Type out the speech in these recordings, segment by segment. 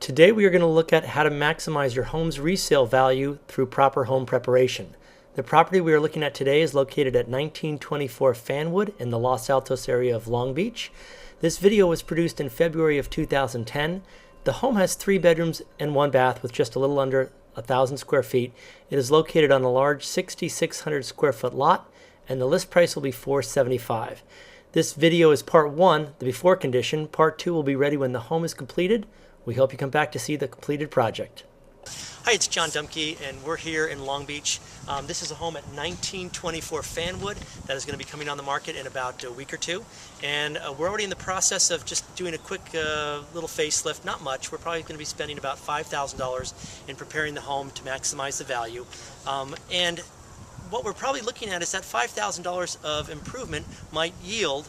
Today we are going to look at how to maximize your home's resale value through proper home preparation. The property we are looking at today is located at 1924 Fanwood in the Los Altos area of Long Beach. This video was produced in February of 2010. The home has 3 bedrooms and 1 bath with just a little under 1,000 square feet. It is located on a large 6,600 square foot lot, and the list price will be $475,000. This video is part 1, the before condition. Part 2 will be ready when the home is completed. We hope you come back to see the completed project. Hi, it's John Dumke, and we're here in Long Beach. This is a home at 1924 Fanwood that is going to be coming on the market in about a week or two. And we're already in the process of just doing a quick little facelift, not much. We're probably going to be spending about $5,000 in preparing the home to maximize the value. And what we're probably looking at is that $5,000 of improvement might yield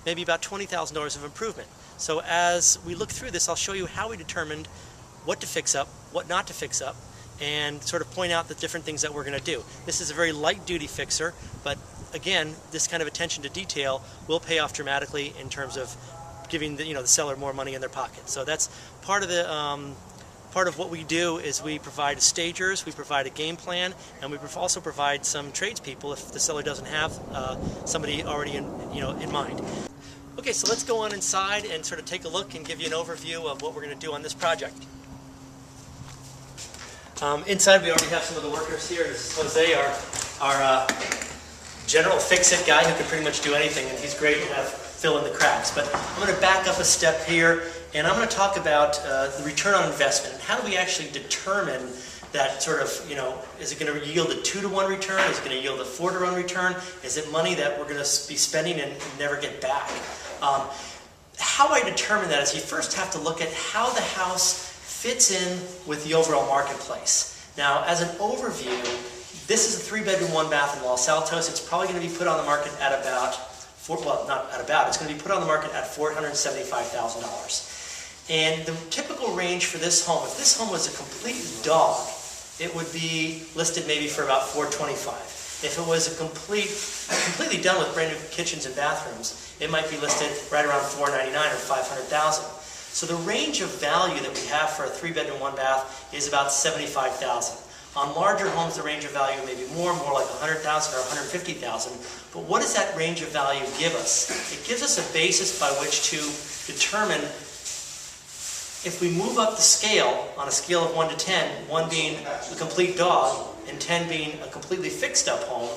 maybe about $20,000 of improvement. So as we look through this, I'll show you how we determined what to fix up, what not to fix up, and sort of point out the different things that we're going to do. This is a very light-duty fixer, but again, this kind of attention to detail will pay off dramatically in terms of giving the seller more money in their pocket. So that's part of the part of what we do is we provide stagers, we provide a game plan, and we also provide some tradespeople if the seller doesn't have somebody already in mind. Okay, so let's go on inside and sort of take a look and give you an overview of what we're going to do on this project. Inside we already have some of the workers here. This is Jose, our general fix-it guy who can pretty much do anything, and he's great to have fill in the cracks. But I'm going to back up a step here, and I'm going to talk about the return on investment and how do we actually determine that sort of, is it going to yield a 2-to-1 return? Is it going to yield a 4-to-1 return? Is it money that we're going to be spending and never get back? How I determine that is you first have to look at how the house fits in with the overall marketplace. Now, as an overview, this is a 3-bedroom, 1-bath in Los Altos. It's probably going to be put on the market at about, it's going to be put on the market at $475,000. And the typical range for this home, if this home was a complete dog, it would be listed maybe for about $425,000. If it was completely done with brand new kitchens and bathrooms, it might be listed right around $499,000 or $500,000. So the range of value that we have for a 3-bedroom, 1-bath is about $75,000. On larger homes, the range of value may be more like $100,000 or $150,000. But what does that range of value give us? It gives us a basis by which to determine if we move up the scale on a scale of 1 to 10, 1 being a complete dog and 10 being a completely fixed up home.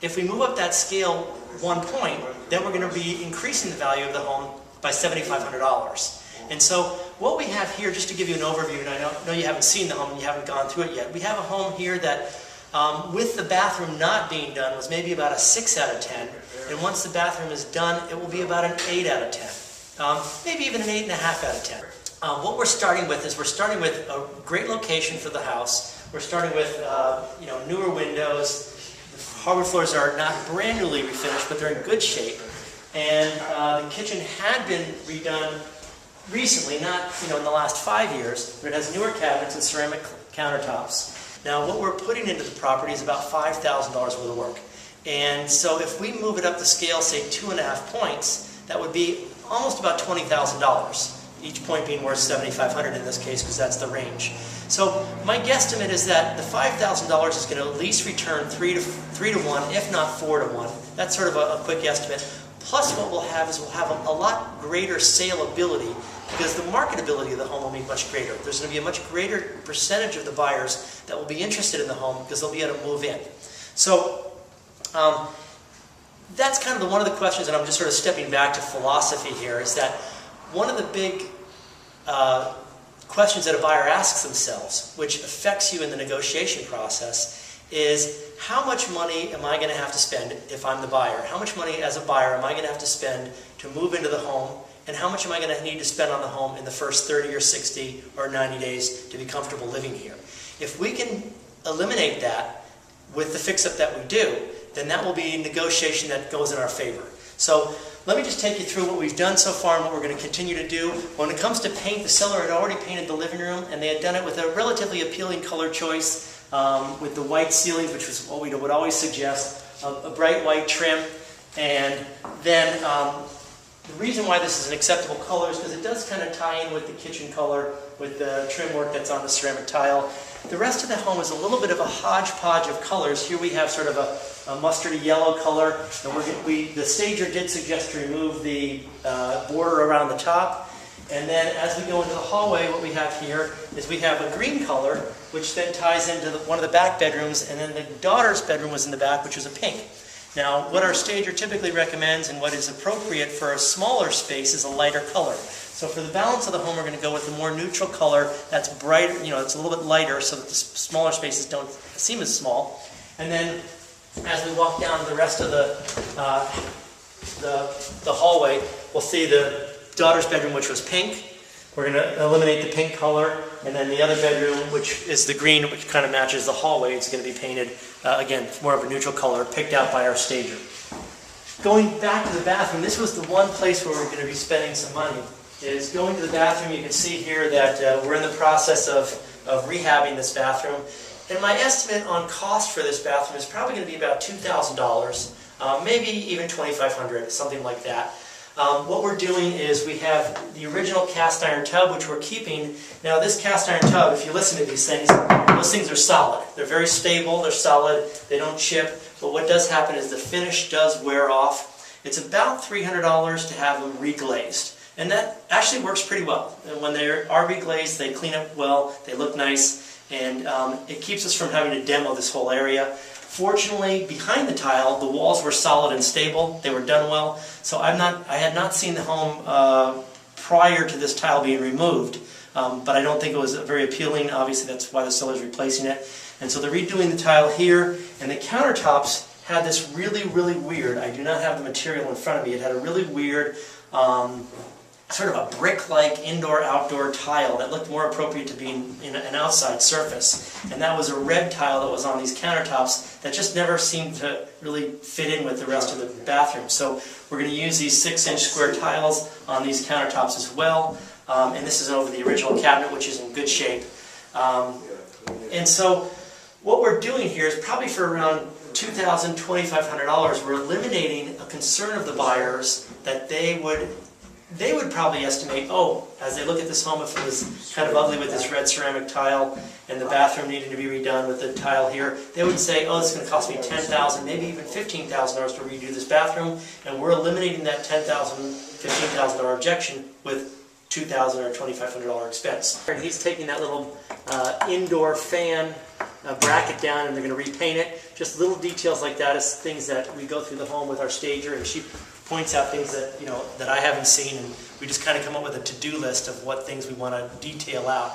If we move up that scale 1 point, then we're going to be increasing the value of the home by $7,500. And so what we have here, just to give you an overview, and I know you haven't seen the home and you haven't gone through it yet, we have a home here that with the bathroom not being done was maybe about a 6 out of 10, and once the bathroom is done, it will be about an 8 out of 10, maybe even an 8.5 out of 10. What we're starting with is we're starting with a great location for the house. We're starting with newer windows. The hardwood floors are not brand newly refinished, but they're in good shape. And the kitchen had been redone recently, not in the last 5 years, but it has newer cabinets and ceramic countertops. Now, what we're putting into the property is about $5,000 worth of work. And so if we move it up the scale, say 2.5 points, that would be almost about $20,000. Each point being worth $7,500 in this case, because that's the range. So my guesstimate is that the $5,000 is going to at least return 3 to 1, if not 4 to 1. That's sort of a quick estimate. Plus what we'll have is we'll have a lot greater saleability because the marketability of the home will be much greater. There's going to be a much greater percentage of the buyers that will be interested in the home because they'll be able to move in. So that's kind of one of the questions, and I'm just sort of stepping back to philosophy here, is that one of the big questions that a buyer asks themselves, which affects you in the negotiation process, is how much money am I going to have to spend if I'm the buyer? How much money as a buyer am I going to have to spend to move into the home? And how much am I going to need to spend on the home in the first 30 or 60 or 90 days to be comfortable living here? If we can eliminate that with the fix-up that we do, then that will be a negotiation that goes in our favor. So let me just take you through what we've done so far and what we're going to continue to do. When it comes to paint, the seller had already painted the living room, and they had done it with a relatively appealing color choice with the white ceilings, which was what we would always suggest, a bright white trim, and then The reason why this is an acceptable color is because it does kind of tie in with the kitchen color, with the trim work that's on the ceramic tile. The rest of the home is a little bit of a hodgepodge of colors. Here we have sort of a mustardy yellow color, and the stager did suggest to remove the border around the top. And then as we go into the hallway, what we have here is we have a green color, which then ties into one of the back bedrooms, and then the daughter's bedroom was in the back, which was a pink. Now, what our stager typically recommends and what is appropriate for a smaller space is a lighter color. So for the balance of the home, we're going to go with a more neutral color that's brighter, it's a little bit lighter so that the smaller spaces don't seem as small. And then as we walk down the rest of the hallway, we'll see the daughter's bedroom, which was pink. We're going to eliminate the pink color, and then the other bedroom, which is the green, which kind of matches the hallway, it's going to be painted, again, more of a neutral color, picked out by our stager. Going back to the bathroom, this was the one place where we're going to be spending some money, is going to the bathroom. You can see here that we're in the process of rehabbing this bathroom. And my estimate on cost for this bathroom is probably going to be about $2,000, maybe even $2,500, something like that. What we're doing is we have the original cast iron tub, which we're keeping. Now this cast iron tub, if you listen to these things, those things are solid. They're very stable, they're solid, they don't chip, but what does happen is the finish does wear off. It's about $300 to have them reglazed. And that actually works pretty well. And when they are reglazed, they clean up well, they look nice, and it keeps us from having to demo this whole area. Fortunately, behind the tile, the walls were solid and stable. They were done well. So I had not seen the home prior to this tile being removed, but I don't think it was very appealing. Obviously, that's why the seller's replacing it. And so they're redoing the tile here, and the countertops had this really, really weird, I do not have the material in front of me, it had a really weird sort of a brick-like indoor-outdoor tile that looked more appropriate to being in an outside surface. And that was a red tile that was on these countertops that just never seemed to really fit in with the rest of the bathroom. So we're going to use these 6-inch square tiles on these countertops as well. And this is over the original cabinet, which is in good shape. And so what we're doing here is probably for around $2,000, $2,500, we're eliminating a concern of the buyers that they would probably estimate, as they look at this home, if it was kind of ugly with this red ceramic tile and the bathroom needing to be redone with the tile here, they would say, this is going to cost me $10,000, maybe even $15,000 to redo this bathroom, and we're eliminating that $10,000, $15,000 objection with $2,000 or $2,500 expense. And he's taking that little indoor fan bracket down, and they're going to repaint it. Just little details like that is things that we go through the home with our stager, and she points out things that that I haven't seen, and we just kind of come up with a to-do list of what things we want to detail out.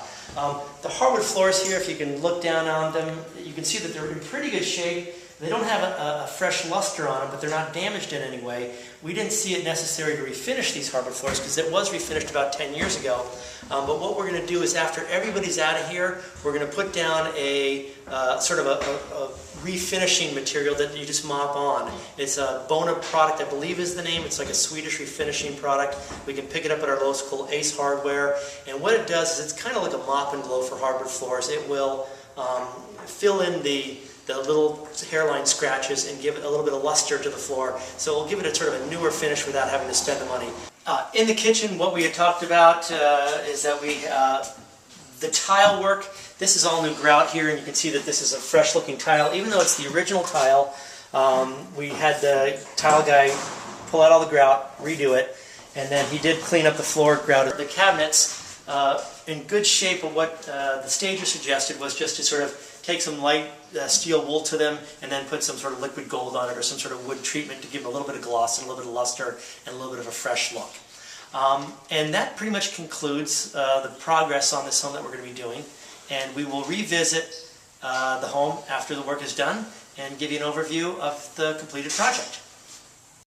The hardwood floors here, if you can look down on them, you can see that they're in pretty good shape. They don't have a fresh luster on them, but they're not damaged in any way. We didn't see it necessary to refinish these hardwood floors because it was refinished about 10 years ago. But what we're going to do is, after everybody's out of here, we're going to put down a sort of a refinishing material that you just mop on. It's a Bona product, I believe is the name. It's like a Swedish refinishing product. We can pick it up at our local Ace Hardware. And what it does is it's kind of like a mop and glow for hardwood floors. It will fill in the little hairline scratches and give it a little bit of luster to the floor. So it'll give it a sort of a newer finish without having to spend the money. In the kitchen, what we had talked about is that the tile work, this is all new grout here, and you can see that this is a fresh looking tile. Even though it's the original tile, we had the tile guy pull out all the grout, redo it, and then he did clean up the floor grout. The cabinets, in good shape, but what the stager suggested was just to sort of take some light steel wool to them and then put some sort of liquid gold on it or some sort of wood treatment to give them a little bit of gloss and a little bit of luster and a little bit of a fresh look. And that pretty much concludes the progress on this home that we're going to be doing. And we will revisit the home after the work is done and give you an overview of the completed project.